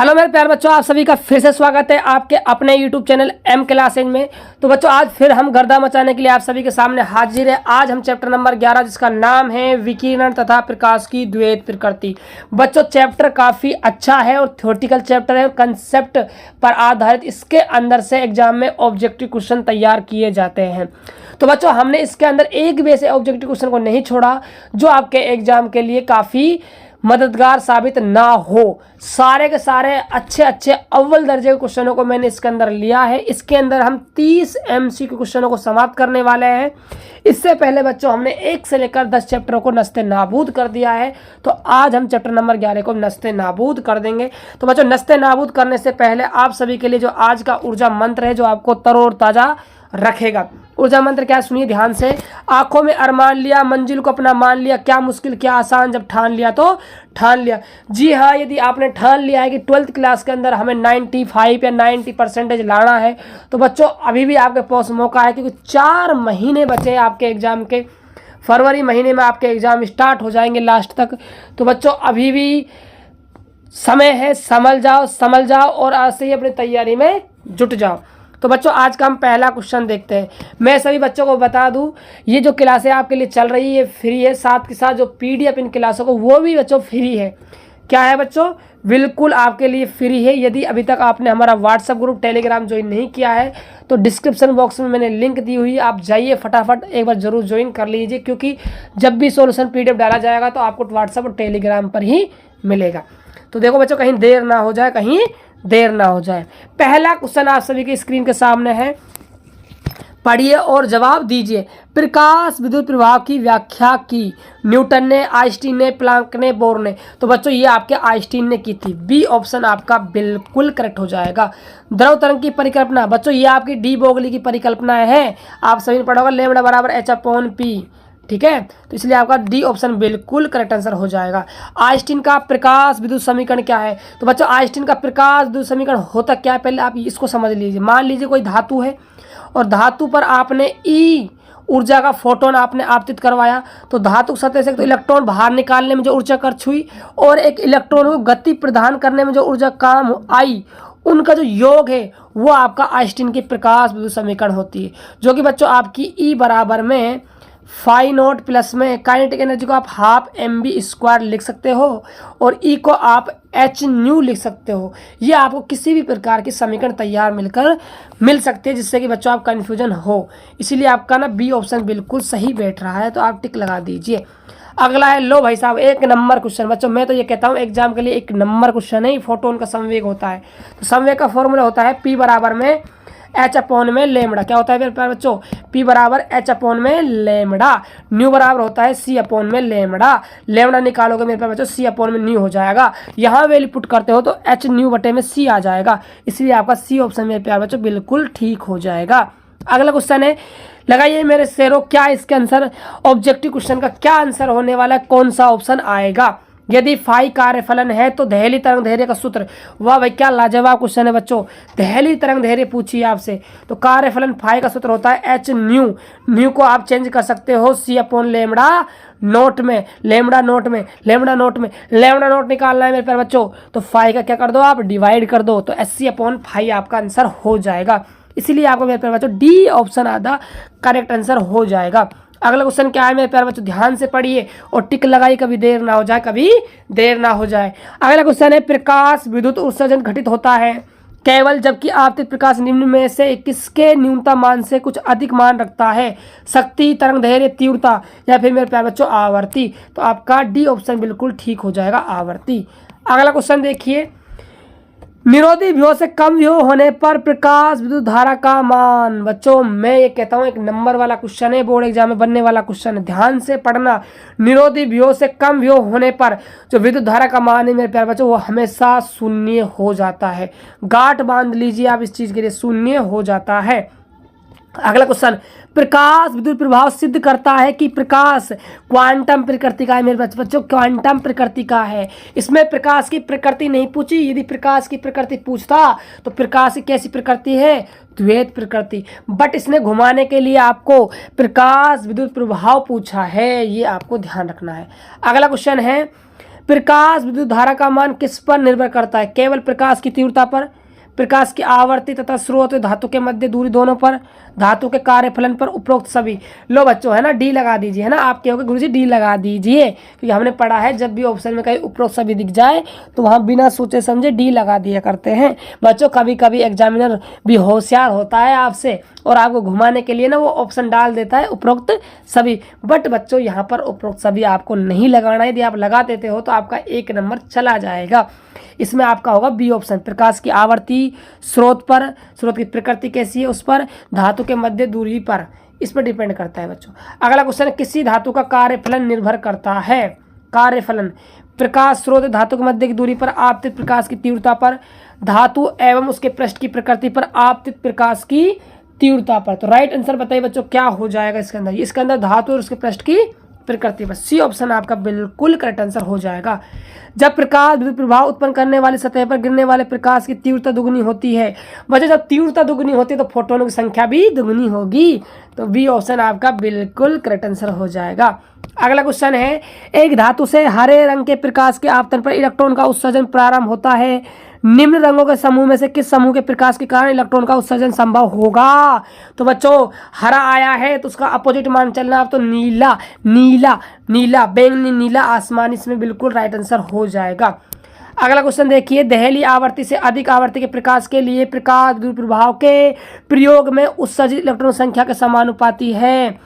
Hello मेरे प्यारे बच्चों, आप सभी का फिर से स्वागत है आपके अपने YouTube चैनल एम क्लासेज में। तो बच्चों आज फिर हम गर्दा मचाने के लिए आप सभी के सामने हाजिर है। आज हम चैप्टर नंबर 11 जिसका नाम है विकिरण तथा प्रकाश की द्वैत प्रकृति। बच्चों चैप्टर काफ़ी अच्छा है और थ्योरेटिकल चैप्टर है, कंसेप्ट पर आधारित इसके अंदर से एग्जाम में ऑब्जेक्टिव क्वेश्चन तैयार किए जाते हैं। तो बच्चों हमने इसके अंदर एक भी ऐसे ऑब्जेक्टिव क्वेश्चन को नहीं छोड़ा जो आपके एग्जाम के लिए काफ़ी मददगार साबित ना हो। सारे के सारे अच्छे अच्छे अव्वल दर्जे के क्वेश्चनों को मैंने इसके अंदर लिया है। इसके अंदर हम 30 MCQ क्वेश्चनों को समाप्त करने वाले हैं। इससे पहले बच्चों हमने 1 से लेकर 10 चैप्टरों को नस्ते नाबूद कर दिया है, तो आज हम चैप्टर नंबर 11 को नस्ते नाबूद कर देंगे। तो बच्चों नस्ते नाबूद करने से पहले आप सभी के लिए जो आज का ऊर्जा मंत्र है जो आपको तरोताज़ा रखेगा। ऊर्जा मंत्र क्या, सुनिए ध्यान से। आंखों में अरमान लिया, मंजिल को अपना मान लिया, क्या मुश्किल क्या आसान, जब ठान लिया तो ठान लिया। जी हाँ, यदि आपने ठान लिया है कि 12th क्लास के अंदर हमें 95 या 90% लाना है, तो बच्चों अभी भी आपके पास मौका है, क्योंकि 4 महीने बचे हैं आपके एग्जाम के। फरवरी महीने में आपके एग्जाम स्टार्ट हो जाएंगे लास्ट तक। तो बच्चों अभी भी समय है, संभल जाओ और आज से ही अपनी तैयारी में जुट जाओ। तो बच्चों आज का हम पहला क्वेश्चन देखते हैं। मैं सभी बच्चों को बता दूं, ये जो क्लासें आपके लिए चल रही है फ्री है, साथ के साथ जो PDF इन क्लासों को वो भी बच्चों फ्री है। क्या है बच्चों, बिल्कुल आपके लिए फ्री है। यदि अभी तक आपने हमारा व्हाट्सएप ग्रुप टेलीग्राम ज्वाइन नहीं किया है तो डिस्क्रिप्शन बॉक्स में मैंने लिंक दी हुई है, आप जाइए फटाफट एक बार जरूर ज्वाइन कर लीजिए, क्योंकि जब भी सॉल्यूशन PDF डाला जाएगा तो आपको व्हाट्सएप और टेलीग्राम पर ही मिलेगा। तो देखो बच्चों, कहीं देर ना हो जाए, पहला क्वेश्चन आप सभी की स्क्रीन के सामने है, पढ़िए और जवाब दीजिए। प्रकाश विद्युत प्रवाह की व्याख्या की न्यूटन ने, आइंस्टीन ने, प्लांक ने, बोर ने। तो बच्चों ये आपके आइंस्टीन ने की थी। बी ऑप्शन आपका बिल्कुल करेक्ट हो जाएगा। द्रव तरंग की परिकल्पना, बच्चों ये आपकी डी ब्रोगली की परिकल्पना है, आप सभी ने पढ़ा होगा, लैम्ब्डा बराबर h/p, ठीक है। तो इसलिए आपका डी ऑप्शन बिल्कुल करेक्ट आंसर हो जाएगा। आइंस्टीन का प्रकाश विद्युत समीकरण क्या है? तो बच्चों आइंस्टीन का प्रकाश विद्युत समीकरण होता क्या है, पहले आप इसको समझ लीजिए। मान लीजिए कोई धातु है और धातु पर आपने ई ऊर्जा का फोटोन आपने आपतित करवाया, तो धातु सतह से तो इलेक्ट्रॉन बाहर निकालने में जो ऊर्जा खर्च हुई और एक इलेक्ट्रॉन को गति प्रदान करने में जो ऊर्जा काम आई, उनका जो योग है वो आपका आइंस्टीन की प्रकाश विद्युत समीकरण होती है, जो कि बच्चों आपकी ई बराबर में फाई नॉट प्लस में काइनेटिक एनर्जी को आप ½mv² लिख सकते हो और ई को आप h/न्यू लिख सकते हो। ये आपको किसी भी प्रकार की समीकरण तैयार मिल सकती है, जिससे कि बच्चों आप कन्फ्यूजन हो। इसीलिए आपका ना बी ऑप्शन बिल्कुल सही बैठ रहा है, तो आप टिक लगा दीजिए। अगला है, लो भाई साहब, 1 नंबर क्वेश्चन। बच्चों मैं तो ये कहता हूँ एग्जाम के लिए 1 नंबर क्वेश्चन है। फोटोन का संवेग होता है, तो संवेग का फॉर्मूला होता है P बराबर में h/में लैम्ब्डा। क्या होता है मेरे प्यारे बच्चों, P बराबर h/में लैम्ब्डा। न्यू बराबर होता है C/में लैम्ब्डा। लैम्ब्डा निकालोगे मेरे प्यारे बच्चों C/में न्यू हो जाएगा। यहाँ वैल्यू पुट करते हो तो h/c आ जाएगा, इसलिए आपका C ऑप्शन मेरे प्यारे बच्चों बिल्कुल ठीक हो जाएगा। अगला क्वेश्चन है, लगाइए मेरे शेरों, क्या इसके आंसर ऑब्जेक्टिव क्वेश्चन का क्या आंसर होने वाला है, कौन सा ऑप्शन आएगा? यदि फाई कार्यफलन है तो दहली तरंग धैर्य का सूत्र। वाह भाई क्या लाजवाब क्वेश्चन है बच्चों। दहली तरंग धैर्य पूछिए आपसे, तो कार्यफलन फाई का सूत्र होता है h/न्यू। न्यू को आप चेंज कर सकते हो C/लैम्ब्डा नोट में, लैम्ब्डा नोट निकालना है मेरे प्यारे बच्चों, तो फाई का क्या कर दो आप, डिवाइड कर दो, तो SC/फाई आपका आंसर हो जाएगा। इसीलिए आपको मेरे प्यारे बच्चों डी ऑप्शन आधा करेक्ट आंसर हो जाएगा। अगला क्वेश्चन क्या है मेरे प्यारे बच्चों, ध्यान से पढ़िए और टिक लगाइए, कभी देर ना हो जाए। अगला क्वेश्चन है, प्रकाश विद्युत उत्सर्जन घटित होता है केवल जबकि आपतित प्रकाश निम्न में से किसके न्यूनतम मान से कुछ अधिक मान रखता है? शक्ति, तरंग दैर्घ्य, तीव्रता, या फिर मेरे प्यारे बच्चों आवर्ती। तो आपका डी ऑप्शन बिल्कुल ठीक हो जाएगा, आवर्ती। अगला क्वेश्चन देखिए, निरोधी विभव से कम विभव होने पर प्रकाश विद्युत धारा का मान। बच्चों मैं ये कहता हूँ 1 नंबर वाला क्वेश्चन है, बोर्ड एग्जाम में बनने वाला क्वेश्चन है, ध्यान से पढ़ना। निरोधी विभव से कम विभव होने पर जो विद्युत धारा का मान है मेरे प्यारे बच्चों वो हमेशा 0 हो जाता है। गांठ बांध लीजिए आप इस चीज के लिए, 0 हो जाता है। अगला क्वेश्चन, प्रकाश विद्युत प्रभाव सिद्ध करता है कि प्रकाश क्वांटम प्रकृति का है मेरे बच्चों, क्वांटम प्रकृति का है। इसमें प्रकाश की प्रकृति नहीं पूछी, यदि प्रकाश की प्रकृति पूछता तो प्रकाश की कैसी प्रकृति है, द्वैत प्रकृति। बट इसने घुमाने के लिए आपको प्रकाश विद्युत प्रभाव पूछा है, ये आपको ध्यान रखना है। अगला क्वेश्चन है, प्रकाश विद्युत धारा का मान किस पर निर्भर करता है? केवल प्रकाश की तीव्रता पर, प्रकाश की आवर्ती तथा स्रोत धातु के मध्य दूरी दोनों पर, धातु के कार्यफलन पर, उपरोक्त सभी। लो बच्चों, है ना, डी लगा दीजिए, है ना। आप कहोगे गुरुजी डी लगा दीजिए, क्योंकि हमने पढ़ा है जब भी ऑप्शन में कहीं उपरोक्त सभी दिख जाए तो वहाँ बिना सोचे समझे डी लगा दिया करते हैं बच्चों। कभी कभी एग्जामिनर भी होशियार होता है आपसे और आपको घुमाने के लिए ना वो ऑप्शन डाल देता है उपरोक्त सभी, बट बच्चों यहाँ पर उपरोक्त सभी आपको नहीं लगाना है। यदि आप लगा देते हो तो आपका 1 नंबर चला जाएगा। इसमें आपका होगा बी ऑप्शन, प्रकाश की आवर्ती, स्रोत पर, स्रोत की प्रकृति कैसी है उस पर, धातु के मध्य दूरी पर, इस पर डिपेंड करता है बच्चों। अगला क्वेश्चन है, किसी धातु का कार्यफलन निर्भर करता है? कार्यफलन, प्रकाश स्रोत धातु के मध्य की दूरी पर, आपतित प्रकाश की तीव्रता पर, धातु एवं उसके पृष्ठ की प्रकृति पर, आपतित प्रकाश की तीव्रता पर। तो राइट आंसर बताइए बच्चों क्या हो जाएगा इसके अंदर? इसके अंदर धातु और उसके पृष्ठ की प्रकृति पर, सी ऑप्शन आपका बिल्कुल करेक्ट आंसर हो जाएगा। जब प्रकाश विद्युत प्रभाव उत्पन्न करने वाली सतह पर गिरने वाले प्रकाश की तीव्रता दुगनी होती है, बच्चों जब तीव्रता दुगनी होती है तो फोटोनों की संख्या भी दुगनी होगी। तो बी ऑप्शन आपका बिल्कुल करेक्ट आंसर हो जाएगा। अगला क्वेश्चन है, एक धातु से हरे रंग के प्रकाश के आपतन पर इलेक्ट्रॉन का उत्सर्जन प्रारंभ होता है, निम्न रंगों के समूह में से किस समूह के प्रकाश के कारण इलेक्ट्रॉन का उत्सर्जन संभव होगा? तो बच्चों हरा आया है तो उसका अपोजिट मान चलना आप, तो नीला, नीला, नीला, बैंगनी, नीला, आसमानी, इसमें बिल्कुल राइट आंसर हो जाएगा। अगला क्वेश्चन देखिए, दहली आवर्ती से अधिक आवर्ती के प्रकाश के लिए प्रकाश विद्युत प्रभाव के प्रयोग में उत्सर्जित इलेक्ट्रॉन संख्या के समानुपाती है।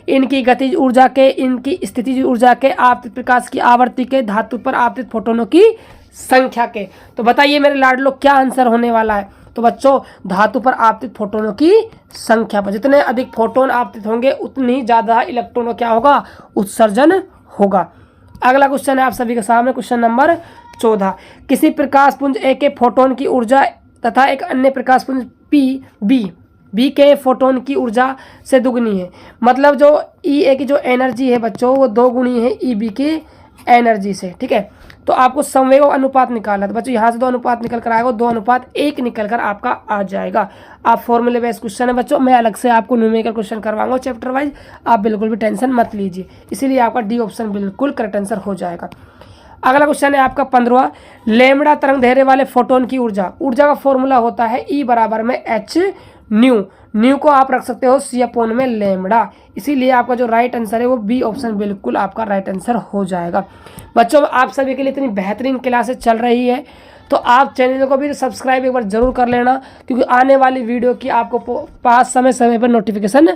इनकी गतिज ऊर्जा के, इनकी स्थितिज ऊर्जा के, आपतित प्रकाश की आवर्ती के, धातु पर आपतित फोटोनों की संख्या के। तो बताइए मेरे लाडलो क्या आंसर होने वाला है? तो बच्चों धातु पर आपतित फोटोनों की संख्या पर, जितने अधिक फोटोन आपतित होंगे उतनी ज्यादा इलेक्ट्रॉनों क्या होगा? उत्सर्जन होगा। अगला क्वेश्चन है आप सभी के सामने, क्वेश्चन नंबर 14, किसी प्रकाश पुंज ए के फोटोन की ऊर्जा तथा एक अन्य प्रकाश पुंज बी के फोटोन की ऊर्जा से दुगनी है। मतलब जो ई ए की जो एनर्जी है बच्चों वो 2 गुनी है ई बी की एनर्जी से, ठीक है। तो आपको संवेग अनुपात निकालना है। तो बच्चों यहाँ से 2 अनुपात निकल कर आएगा, 2:1 निकल कर आपका आ जाएगा। आप फॉर्मूले बेस्ड क्वेश्चन है बच्चों, मैं अलग से आपको न्यूमेरिकल क्वेश्चन करवाऊंगा चैप्टर वाइज, आप बिल्कुल भी टेंशन मत लीजिए। इसीलिए आपका डी ऑप्शन बिल्कुल करेक्ट आंसर हो जाएगा। अगला क्वेश्चन है आपका 15वां, लैम्बडा तरंग दैर्घ्य वाले फोटोन की ऊर्जा। ऊर्जा का फॉर्मूला होता है E बराबर में H न्यू, न्यू को आप रख सकते हो C/, में लैम्बडा। इसीलिए आपका जो राइट आंसर है वो बी ऑप्शन बिल्कुल आपका राइट आंसर हो जाएगा। बच्चों आप सभी के लिए इतनी बेहतरीन क्लासेस चल रही है तो आप चैनल को भी सब्सक्राइब एक बार जरूर कर लेना, क्योंकि आने वाली वीडियो की आपको पास समय समय पर नोटिफिकेशन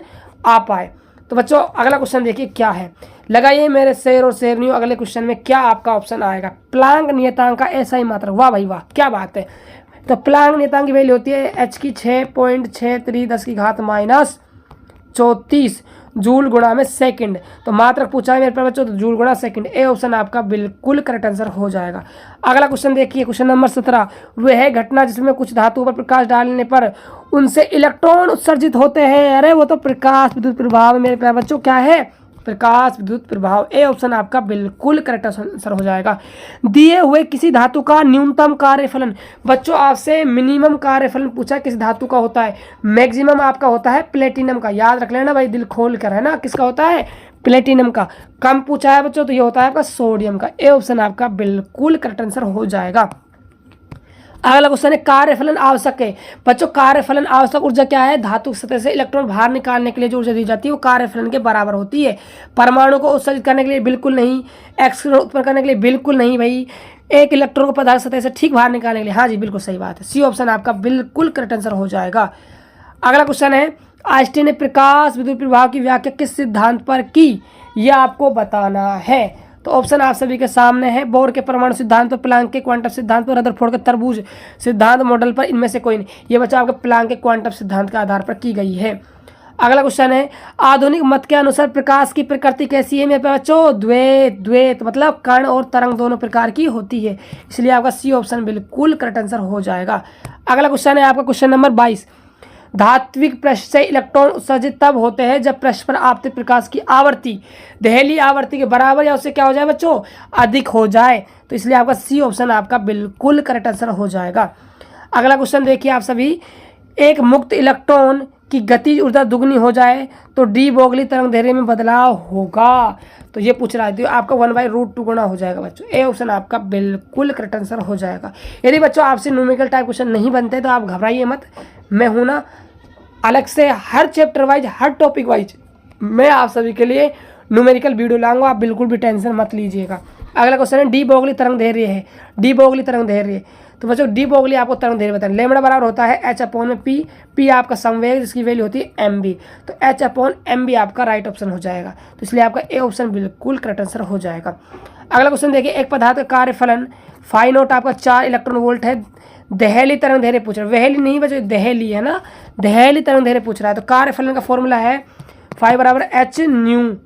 आ पाए। तो बच्चों अगला क्वेश्चन देखिए क्या है, लगाइए मेरे शेर और शेरनियों, अगले क्वेश्चन में क्या आपका ऑप्शन आएगा? प्लांक नियतांक का ऐसा ही मात्रक। वाह भाई वाह, क्या बात है। तो प्लांक नियतांक की वैल्यू होती है h की 6.63 10⁻34 जूल गुणा में सेकंड। तो मात्रक पूछा है मेरे पास बच्चों, तो जूल गुणा सेकंड, ए ऑप्शन आपका बिल्कुल करेक्ट आंसर हो जाएगा। अगला क्वेश्चन देखिए, क्वेश्चन नंबर 17, वह है घटना जिसमें कुछ धातुओं पर प्रकाश डालने पर उनसे इलेक्ट्रॉन उत्सर्जित होते हैं। अरे वो तो प्रकाश विद्युत प्रभाव मेरे प्यारे बच्चों, क्या है? प्रकाश विद्युत प्रभाव, ए ऑप्शन आपका बिल्कुल करेक्ट आंसर हो जाएगा। दिए हुए किसी धातु का न्यूनतम कार्यफलन। बच्चों आपसे मिनिमम कार्यफलन पूछा किस धातु का होता है? मैक्सिमम आपका होता है प्लेटिनम का, याद रख लेना भाई दिल खोल कर, है ना। किसका होता है? प्लेटिनम का। कम पूछा है बच्चों तो ये होता है आपका सोडियम का। ए ऑप्शन आपका बिल्कुल करेक्ट आंसर हो जाएगा। अगला क्वेश्चन है कार्यफलन आवश्यक है। बच्चों कार्यफलन आवश्यक ऊर्जा क्या है? धातु सतह से इलेक्ट्रॉन बाहर निकालने के लिए जो ऊर्जा दी जाती है वो कार्यफलन के बराबर होती है। परमाणु को उत्सर्जित करने के लिए बिल्कुल नहीं, एक्स उत्पन्न करने के लिए बिल्कुल नहीं भाई, एक इलेक्ट्रॉन को पदार्थ सतह से ठीक बाहर निकालने के लिए, हाँ जी बिल्कुल सही बात है। सी ऑप्शन आपका बिल्कुल करेक्ट आंसर हो जाएगा। अगला क्वेश्चन है, आइंस्टीन ने प्रकाश विद्युत प्रभाव की व्याख्या किस सिद्धांत पर की? यह आपको बताना है। तो ऑप्शन आप सभी के सामने है, बोर के परमाणु सिद्धांत पर, प्लांक के क्वांटम सिद्धांत पर, रदरफोर्ड के तरबूज सिद्धांत मॉडल पर, इनमें से कोई नहीं। ये बच्चा आपके प्लांक के क्वांटम सिद्धांत के आधार पर की गई है। अगला क्वेश्चन है, आधुनिक मत के अनुसार प्रकाश की प्रकृति कैसी है मेरे बच्चों? द्वैत, मतलब कण और तरंग दोनों प्रकार की होती है। इसलिए आपका सी ऑप्शन बिल्कुल करेक्ट आंसर हो जाएगा। अगला क्वेश्चन है आपका क्वेश्चन नंबर 22, धात्विक पृष्ठ से इलेक्ट्रॉन उत्सर्जित तब होते हैं जब पृष्ठ पर आपतित प्रकाश की आवृत्ति दहली आवृत्ति के बराबर या उससे क्या हो जाए बच्चों? अधिक हो जाए। तो इसलिए आपका सी ऑप्शन आपका बिल्कुल करेक्ट आंसर हो जाएगा। अगला क्वेश्चन देखिए आप सभी, एक मुक्त इलेक्ट्रॉन कि गतिज ऊर्जा दुगनी हो जाए तो डी ब्रोगली तरंग दैर्ध्य में बदलाव होगा। तो ये पूछ रहा है, तो आपका 1/√2 गुना हो जाएगा बच्चों। ए ऑप्शन आपका बिल्कुल करेक्ट आंसर हो जाएगा। यदि बच्चों आपसे न्यूमेरिकल टाइप क्वेश्चन नहीं बनते तो आप घबराइए मत, मैं हूं ना अलग से हर चैप्टर वाइज, हर टॉपिक वाइज मैं आप सभी के लिए न्यूमेरिकल वीडियो लाऊंगा, आप बिल्कुल भी टेंशन मत लीजिएगा। अगला क्वेश्चन है डी ब्रोगली तरंग दैर्ध्य है। डी ब्रोगली तरंग दैर्ध्य, तो बच्चों डी ब्रोगली आपको तरंग दैर्ध्य बताएं। लैम्बडा बराबर होता है H/P। P आपका संवेग जिसकी वैल्यू होती है mb, तो H/mb आपका राइट ऑप्शन हो जाएगा। तो इसलिए आपका ए ऑप्शन बिल्कुल करेक्ट आंसर हो जाएगा। अगला क्वेश्चन देखिए, एक पदार्थ का कार्यफलन फाई नॉट आपका 4 इलेक्ट्रॉन वोल्ट है, दहली तरंग दैर्ध्य पूछ रहा है। वहेली नहीं बच्चों, दहली है ना, दहली तरंग दैर्ध्य पूछ रहा है। तो कार्यफलन का फॉर्मूला है फाई बराबर H/ν।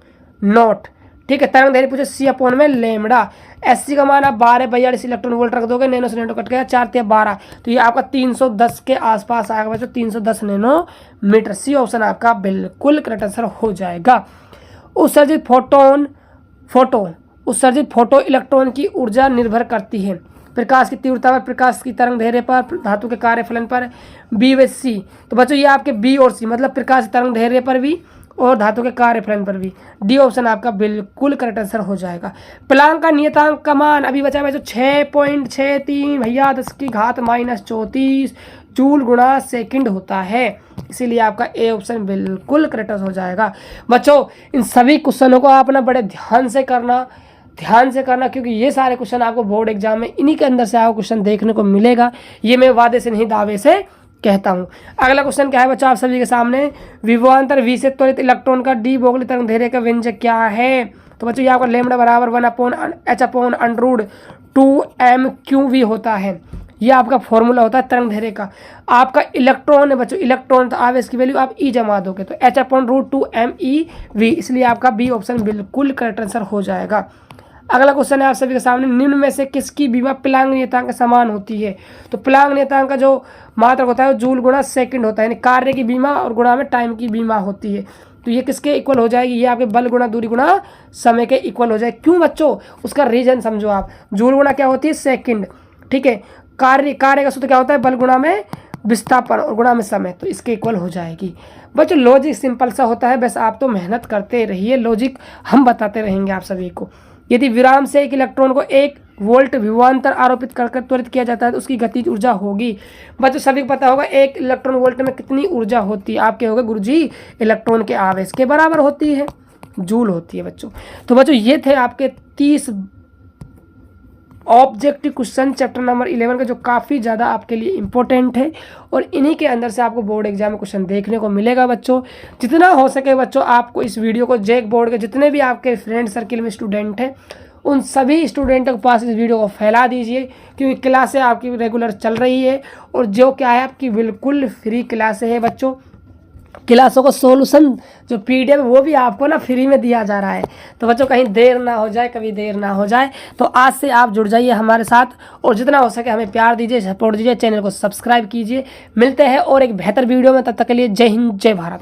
ठीक है, तरंग दैर्ध्य पूछे C/ में लैम्बडा। SC का मान आप 12/42 इलेक्ट्रॉन वोल्ट रख दोगे, नैनो से नैनो कट गया, 4×12, तो ये आपका 310 के आसपास आएगा बच्चों, 310 नैनोमीटर। सी ऑप्शन आपका बिल्कुल करेक्ट आंसर हो जाएगा। उत्सर्जित उत्सर्जित फोटो इलेक्ट्रॉन की ऊर्जा निर्भर करती है प्रकाश की तीव्रता पर, प्रकाश की तरंग दैर्ध्य पर, धातु के कार्यफलन पर, B/C। तो बच्चों ये आपके B और C, मतलब प्रकाश की तरंग दैर्ध्य पर भी और धातु के कार्यफलन पर भी। डी ऑप्शन आपका बिल्कुल करेक्ट आंसर हो जाएगा। प्लांक का नियतांक का मान अभी बचा है 6.63 भैया 10⁻⁻34 जूल गुणा सेकंड होता है, इसीलिए आपका ए ऑप्शन बिल्कुल करेक्ट हो जाएगा। बच्चों इन सभी क्वेश्चनों को आप ना बड़े ध्यान से करना, क्योंकि ये सारे क्वेश्चन आपको बोर्ड एग्जाम में इन्हीं के अंदर से आपको क्वेश्चन देखने को मिलेगा। ये मैं वादे से नहीं दावे से कहता हूं। अगला क्वेश्चन क्या है बच्चों आप सभी के सामने, विभवांतर V से त्वरित इलेक्ट्रॉन का डी ब्रोगली तरंग दैर्ध्य का व्यंजक क्या है। तो बच्चों ये आपका लैम्बडा बराबर 1/H/√2mqv होता है। ये आपका फॉर्मूला होता है तरंग दैर्ध्य का। आपका इलेक्ट्रॉन है बच्चों, इलेक्ट्रॉन, तो आप इसकी वैल्यू आप ई जमा दोगे तो H/√2mev, इसलिए आपका बी ऑप्शन बिल्कुल करेक्ट आंसर हो जाएगा। अगला क्वेश्चन है आप सभी के सामने, निम्न में से किसकी बीमा प्लांक नियतांक के समान होती है। तो प्लांक नियतांक का जो मात्रक होता है वो जूल गुणा सेकंड होता है, यानी कार्य की बीमा और गुणा में टाइम की बीमा होती है। तो ये किसके इक्वल हो जाएगी, ये आपके बल गुणा दूरी गुणा समय के इक्वल हो जाएगी। क्यों बच्चों, उसका रीजन समझो आप। जूल गुणा क्या होती है, सेकंड, ठीक है। कार्य का सूत्र क्या होता है, बल गुणा में विस्थापन और गुणा में समय, तो इसके इक्वल हो जाएगी। बच्चों लॉजिक सिंपल सा होता है, बस आप तो मेहनत करते रहिए, लॉजिक हम बताते रहेंगे आप सभी को। यदि विराम से एक इलेक्ट्रॉन को 1 वोल्ट विभवांतर आरोपित कर त्वरित किया जाता है तो उसकी गतिज ऊर्जा होगी। बच्चों सभी को पता होगा 1 इलेक्ट्रॉन वोल्ट में कितनी ऊर्जा होती है, आपके होगा गुरुजी इलेक्ट्रॉन के आवेश के बराबर होती है, जूल होती है बच्चों। तो बच्चों ये थे आपके 30 ऑब्जेक्टिव क्वेश्चन चैप्टर नंबर 11 का, जो काफ़ी ज़्यादा आपके लिए इंपॉर्टेंट है और इन्हीं के अंदर से आपको बोर्ड एग्जाम में क्वेश्चन देखने को मिलेगा बच्चों। जितना हो सके बच्चों आपको इस वीडियो को जेक बोर्ड के जितने भी आपके फ्रेंड सर्किल में स्टूडेंट हैं उन सभी स्टूडेंटों के पास इस वीडियो को फैला दीजिए, क्योंकि क्लासें आपकी रेगुलर चल रही है और जो क्या है आपकी बिल्कुल फ्री क्लासें है बच्चों। क्लासों का सॉल्यूशन जो PDF वो भी आपको ना फ्री में दिया जा रहा है। तो बच्चों कहीं देर ना हो जाए, कभी देर ना हो जाए, तो आज से आप जुड़ जाइए हमारे साथ और जितना हो सके हमें प्यार दीजिए, सपोर्ट दीजिए, चैनल को सब्सक्राइब कीजिए। मिलते हैं और एक बेहतर वीडियो में, तब तक के लिए जय हिंद जय भारत।